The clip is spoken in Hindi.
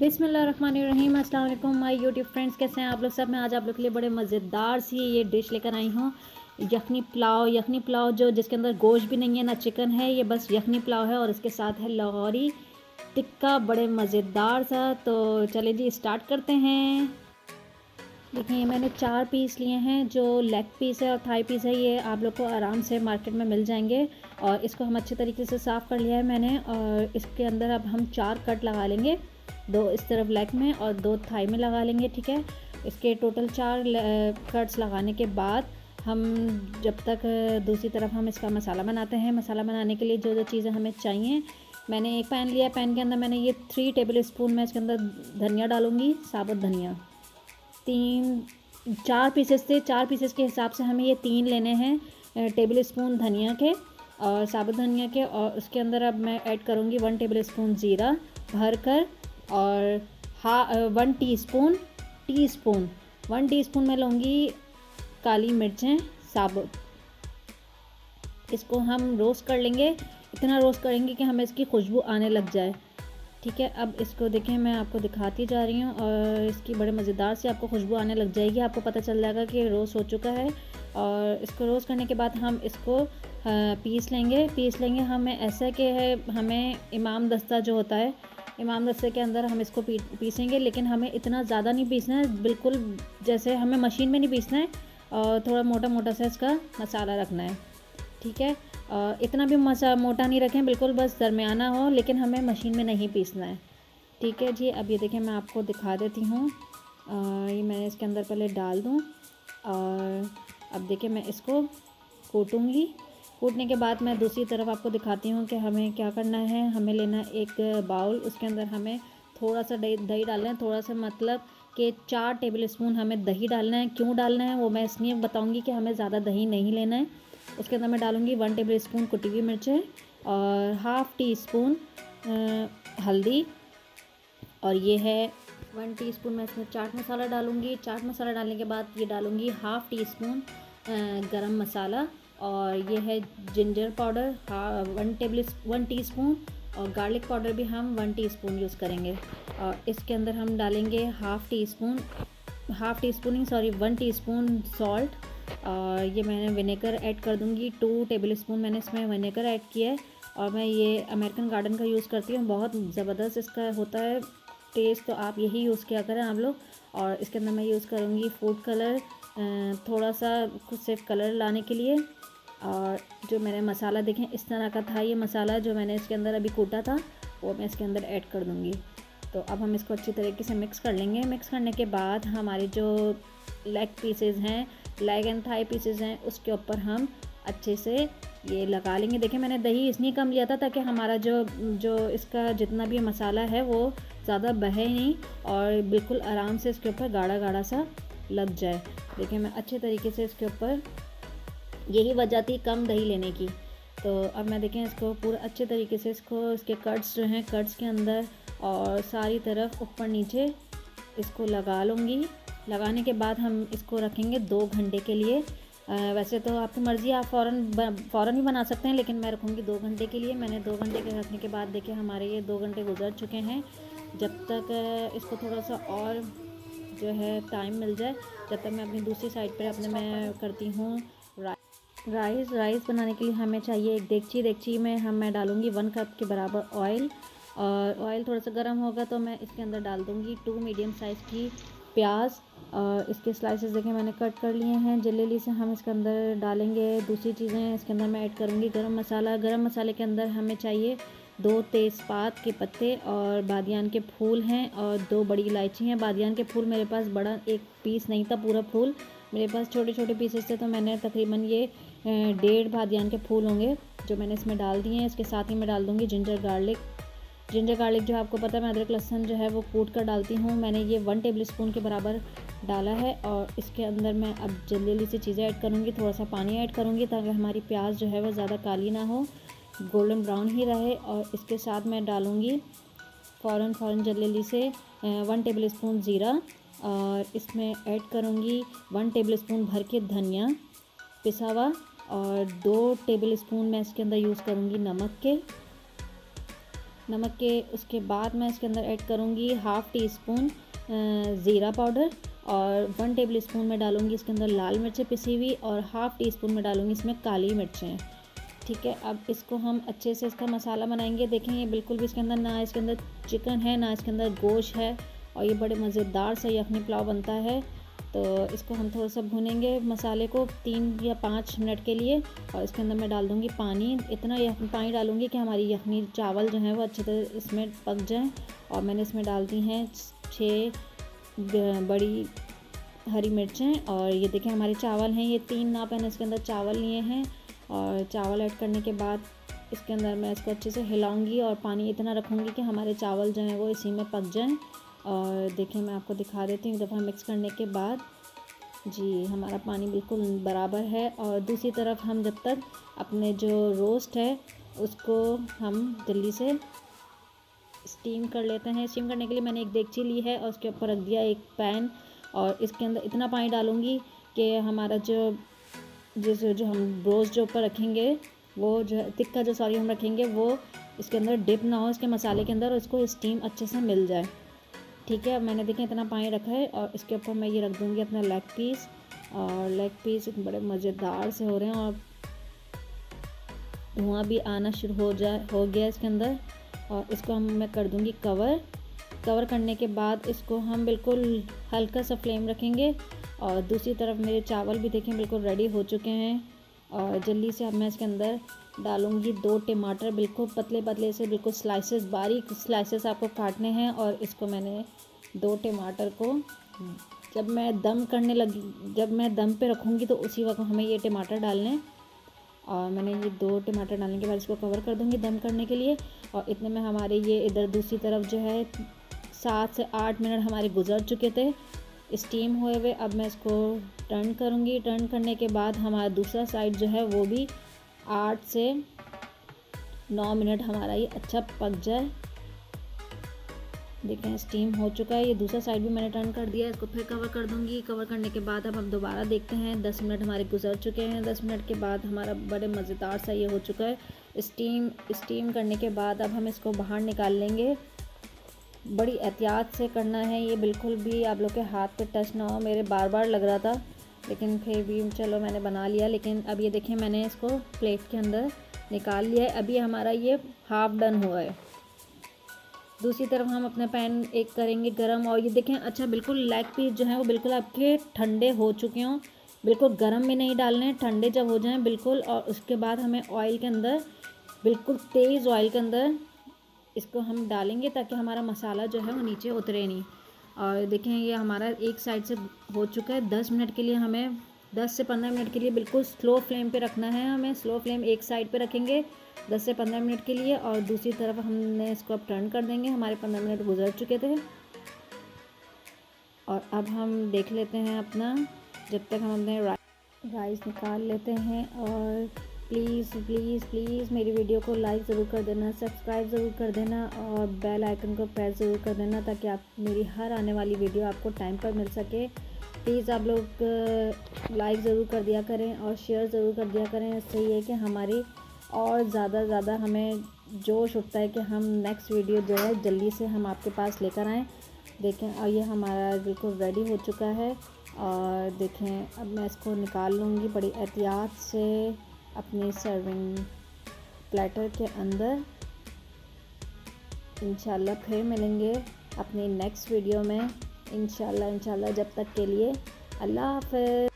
बिस्मिल्लाहिर्रहमानिर्रहीम। अस्सलाम वालेकुम माय यूट्यूब फ्रेंड्स, कैसे हैं आप लोग सब। मैं आज आप लोग के लिए बड़े मज़ेदार सी ये डिश लेकर आई हूँ, यखनी पुलाव जो जिसके अंदर गोश्त भी नहीं है ना चिकन है, ये बस यखनी पुलाव है और इसके साथ है लाहौरी टिक्का, बड़े मज़ेदार सा। तो चलिए जी स्टार्ट करते हैं। देखिए ये मैंने 4 पीस लिए हैं, जो लेग पीस है और थाई पीस है, ये आप लोग को आराम से मार्केट में मिल जाएंगे। और इसको हम अच्छे तरीके से साफ़ कर लिया है मैंने, और इसके अंदर अब हम 4 कट लगा लेंगे, 2 इस तरफ लेग में और 2 थाई में लगा लेंगे। ठीक है, इसके टोटल 4 कट्स लगाने के बाद हम जब तक दूसरी तरफ हम इसका मसाला बनाते हैं। मसाला बनाने के लिए जो जो चीज़ें हमें चाहिए, मैंने एक पैन लिया, पैन के अंदर मैंने ये 3 टेबल स्पून मैं इसके अंदर धनिया डालूँगी, साबुत धनिया। 4 पीसेस थे, 4 पीसेस के हिसाब से हमें ये 3 लेने हैं टेबल स्पून धनिया के और साबुत धनिया के। और उसके अंदर अब मैं ऐड करूँगी 1 टेबल स्पून ज़ीरा भर कर, और 1 टीस्पून मैं लूँगी काली मिर्चें साबुत। इसको हम रोस्ट कर लेंगे, इतना रोस्ट करेंगे कि हमें इसकी खुशबू आने लग जाए। ठीक है, अब इसको देखें, मैं आपको दिखाती जा रही हूँ और इसकी बड़े मज़ेदार से आपको खुशबू आने लग जाएगी। आपको पता चल जाएगा कि रोस्ट हो चुका है। और इसको रोस्ट करने के बाद हम इसको पीस लेंगे। हमें ऐसा कि है, हमें इमाम दस्ता जो होता है, इमाम दस्ते के अंदर हम इसको पीसेंगे, लेकिन हमें इतना ज़्यादा नहीं पीसना है, बिल्कुल जैसे हमें मशीन में नहीं पीसना है, और थोड़ा मोटा मोटा सा इसका मसाला रखना है। ठीक है, इतना भी मोटा नहीं रखें, बिल्कुल बस दरमियाना हो, लेकिन हमें मशीन में नहीं पीसना है। ठीक है जी, अब ये देखें, मैं आपको दिखा देती हूँ। ये मैंने इसके अंदर पहले डाल दूँ, और अब देखिए मैं इसको कूटूँगी। कूटने के बाद मैं दूसरी तरफ आपको दिखाती हूँ कि हमें क्या करना है। हमें लेना है एक बाउल, उसके अंदर हमें थोड़ा सा दही डालना है, थोड़ा सा मतलब कि 4 टेबल स्पून हमें दही डालना है। क्यों डालना है वो मैं इसलिए बताऊँगी कि हमें ज़्यादा दही नहीं लेना है। उसके अंदर मैं डालूँगी 1 टेबल स्पून कुटी हुई मिर्चें और हाफ़ टी स्पून हल्दी, और ये है 1 टीस्पून मैं इसमें चाट मसाला डालूँगी। चाट मसाला डालने के बाद ये डालूँगी हाफ़ टी स्पून गरम मसाला, और ये है जिंजर पाउडर 1 टीस्पून, और गार्लिक पाउडर भी हम 1 टीस्पून यूज़ करेंगे। और इसके अंदर हम डालेंगे 1 टीस्पून सॉल्ट। और ये मैंने विनेगर ऐड कर दूँगी, 2 टेबल स्पून मैंने इसमें विनेगर ऐड किया है। और मैं ये अमेरिकन गार्डन का यूज़ करती हूँ, बहुत ज़बरदस्त इसका होता है टेस्ट, तो आप यही यूज़ किया करें आप लोग। और इसके अंदर मैं यूज़ करूँगी फूड कलर, थोड़ा सा कुछ सिर्फ कलर लाने के लिए। और जो मैंने मसाला देखें इस तरह का था, ये मसाला जो मैंने इसके अंदर अभी कूटा था वो मैं इसके अंदर ऐड कर दूँगी। तो अब हम इसको अच्छी तरीके से मिक्स कर लेंगे। मिक्स करने के बाद हमारे जो लेग एंड थाई पीसेज हैं, उसके ऊपर हम अच्छे से ये लगा लेंगे। देखिए मैंने दही इसलिए कम लिया था ताकि हमारा जो इसका जितना भी मसाला है वो ज़्यादा बहे नहीं, और बिल्कुल आराम से इसके ऊपर गाढ़ा गाढ़ा सा लग जाए। देखिए मैं अच्छे तरीके से इसके ऊपर, यही वजह थी कम दही लेने की। तो अब मैं देखें इसको पूरा अच्छे तरीके से इसके कट्स जो हैं, कट्स के अंदर और सारी तरफ ऊपर नीचे इसको लगा लूँगी। लगाने के बाद हम इसको रखेंगे 2 घंटे के लिए। वैसे तो आपकी मर्ज़ी, आप फ़ौरन भी बना सकते हैं, लेकिन मैं रखूँगी 2 घंटे के लिए। मैंने 2 घंटे के रखने के बाद देखिए हमारे ये 2 घंटे गुजर चुके हैं। जब तक इसको थोड़ा सा और जो है टाइम मिल जाए, जब तक मैं अपनी दूसरी साइड पर मैं करती हूँ राइस बनाने के लिए हमें चाहिए एक देगची में मैं डालूँगी 1 कप के बराबर ऑयल। और ऑयल थोड़ा सा गर्म होगा तो मैं इसके अंदर डाल दूँगी 2 मीडियम साइज़ की प्याज, और इसके स्लाइसेस देखें मैंने कट कर लिए हैं जल्दी से। हम इसके अंदर डालेंगे दूसरी चीज़ें। इसके अंदर मैं ऐड करूँगी गरम मसाला। गरम मसाले के अंदर हमें चाहिए 2 तेज़पात के पत्ते और बादियान के फूल हैं, और 2 बड़ी इलायची हैं। बादियान के फूल मेरे पास बड़ा एक पीस नहीं था, पूरा फूल मेरे पास छोटे छोटे पीसेस थे, तो मैंने तकरीबन ये 1.5 बादियान के फूल होंगे जो मैंने इसमें डाल दिए हैं। इसके साथ ही मैं डाल दूँगी जिंजर गार्लिक जो आपको पता है मैं अदरक लहसुन जो है वो कूट कर डालती हूँ। मैंने ये 1 टेबल स्पून के बराबर डाला है, और इसके अंदर मैं अब जल्दी से चीज़ें ऐड करूँगी। थोड़ा सा पानी ऐड करूँगी ताकि हमारी प्याज जो है वो ज़्यादा काली ना हो, गोल्डन ब्राउन ही रहे। और इसके साथ मैं डालूँगी फ़ौरन जल्दी से 1 टेबल स्पून ज़ीरा, और इसमें ऐड करूँगी 1 टेबल स्पून भर के धनिया पिसा हुआ, और 2 टेबल स्पून मैं इसके अंदर यूज़ करूँगी नमक के। नमक के उसके बाद मैं इसके अंदर ऐड करूँगी हाफ़ टी स्पून ज़ीरा पाउडर और 1 टेबल स्पून में डालूँगी इसके अंदर लाल मिर्चें पिसी हुई और हाफ़ टी स्पून में डालूँगी इसमें काली मिर्चें। ठीक है, अब इसको हम अच्छे से इसका मसाला बनाएंगे। देखें ये बिल्कुल भी इसके अंदर ना इसके अंदर चिकन है ना इसके अंदर गोश्त है और ये बड़े मज़ेदार सा यखनी पुलाव बनता है। तो इसको हम थोड़ा सा भूनेंगे मसाले को 3 या 5 मिनट के लिए और इसके अंदर मैं डाल दूँगी पानी। इतना पानी डालूँगी कि हमारी यखनी चावल जो हैं वो अच्छी तरह इसमें पक जाएँ। और मैंने इसमें डाल दी हैं 6 बड़ी हरी मिर्चें और ये देखें हमारे चावल हैं, ये 3 नाप मैंने इसके अंदर चावल लिए हैं। और चावल ऐड करने के बाद इसके अंदर मैं इसको अच्छे से हिलाऊंगी और पानी इतना रखूँगी कि हमारे चावल जो हैं वो इसी में पक जाएं। और देखिए मैं आपको दिखा देती हूँ, एक दफ़ा मिक्स करने के बाद जी हमारा पानी बिल्कुल बराबर है। और दूसरी तरफ हम जब तक अपने जो रोस्ट है उसको हम जल्दी से स्टीम कर लेते हैं। स्टीम करने के लिए मैंने एक देगची ली है और उसके ऊपर रख दिया एक पैन और इसके अंदर इतना पानी डालूँगी कि हमारा जो हम रोस्ट जो ऊपर रखेंगे वो जो टिक्का जो सॉरी हम रखेंगे वो इसके अंदर डिप ना हो इसके मसाले के अंदर और इसको स्टीम अच्छे से मिल जाए। ठीक है, अब मैंने देखें इतना पानी रखा है और इसके ऊपर मैं ये रख दूँगी अपना लेग पीस। और लेग पीस बड़े मज़ेदार से हो रहे हैं और धुआं भी आना शुरू हो गया इसके अंदर। और इसको मैं कर दूँगी कवर करने के बाद इसको हम बिल्कुल हल्का सा फ्लेम रखेंगे। और दूसरी तरफ मेरे चावल भी देखें बिल्कुल रेडी हो चुके हैं। और जल्दी से अब मैं इसके अंदर डालूँगी 2 टमाटर, बिल्कुल पतले पतले से बिल्कुल स्लाइसेस बारीक स्लाइसेस आपको काटने हैं। और इसको मैंने 2 टमाटर को जब मैं दम पे रखूँगी तो उसी वक्त हमें ये टमाटर डालने। और मैंने ये 2 टमाटर डालने के बाद इसको कवर कर दूँगी दम करने के लिए। और इतने में हमारे ये इधर दूसरी तरफ जो है 7 से 8 मिनट हमारे गुजर चुके थे स्टीम हुए हुए। अब मैं इसको टर्न करूँगी। टर्न करने के बाद हमारा दूसरा साइड जो है वो भी 8 से 9 मिनट हमारा ये अच्छा पक जाए। देखें स्टीम हो चुका है, ये दूसरा साइड भी मैंने टर्न कर दिया है। इसको फिर कवर कर दूँगी। कवर करने के बाद अब हम दोबारा देखते हैं 10 मिनट हमारे गुजर चुके हैं। 10 मिनट के बाद हमारा बड़े मज़ेदार सा ये हो चुका है। स्टीम करने के बाद अब हम इसको बाहर निकाल लेंगे। बड़ी एहतियात से करना है ये, बिल्कुल भी आप लोग के हाथ पे टच ना हो। मेरे बार बार लग रहा था लेकिन फिर भी चलो मैंने बना लिया। लेकिन अब ये देखें मैंने इसको प्लेट के अंदर निकाल लिया है। अभी हमारा ये हाफ़ डन हुआ है। दूसरी तरफ हम अपना पैन एक करेंगे गरम। और ये देखें अच्छा बिल्कुल लेग पीस जो है वो बिल्कुल आपके ठंडे हो चुके हों, बिल्कुल गरम में नहीं डालने हैं, ठंडे जब हो जाएं बिल्कुल। और उसके बाद हमें ऑयल के अंदर बिल्कुल तेज़ ऑयल के अंदर इसको हम डालेंगे ताकि हमारा मसाला जो है वो नीचे उतरे नहीं। और देखें ये हमारा एक साइड से हो चुका है। 10 मिनट के लिए हमें 10 से 15 मिनट के लिए बिल्कुल स्लो फ्लेम पे रखना है। हमें स्लो फ्लेम एक साइड पे रखेंगे 10 से 15 मिनट के लिए और दूसरी तरफ हमने इसको अब टर्न कर देंगे। हमारे 15 मिनट गुजर चुके थे और अब हम देख लेते हैं अपना, जब तक हम अपने राइस निकाल लेते हैं। और प्लीज़ मेरी वीडियो को लाइक ज़रूर कर देना, सब्सक्राइब ज़रूर कर देना और बेल आइकन को प्रेस ज़रूर कर देना ताकि आप मेरी हर आने वाली वीडियो आपको टाइम पर मिल सके। प्लीज़ आप लोग लाइक ज़रूर कर दिया करें और शेयर ज़रूर कर दिया करें। इससे ये है कि हमारी और ज़्यादा हमें जोश उठता है कि हम नेक्स्ट वीडियो जो है जल्दी से हम आपके पास लेकर आएँ। देखें और ये हमारा बिल्कुल रेडी हो चुका है। और देखें अब मैं इसको निकाल लूँगी बड़ी एहतियात से अपने सर्विंग प्लेटर के अंदर। इंशाल्लाह फिर मिलेंगे अपनी नेक्स्ट वीडियो में इंशाल्लाह। जब तक के लिए अल्लाह हाफ़िज़।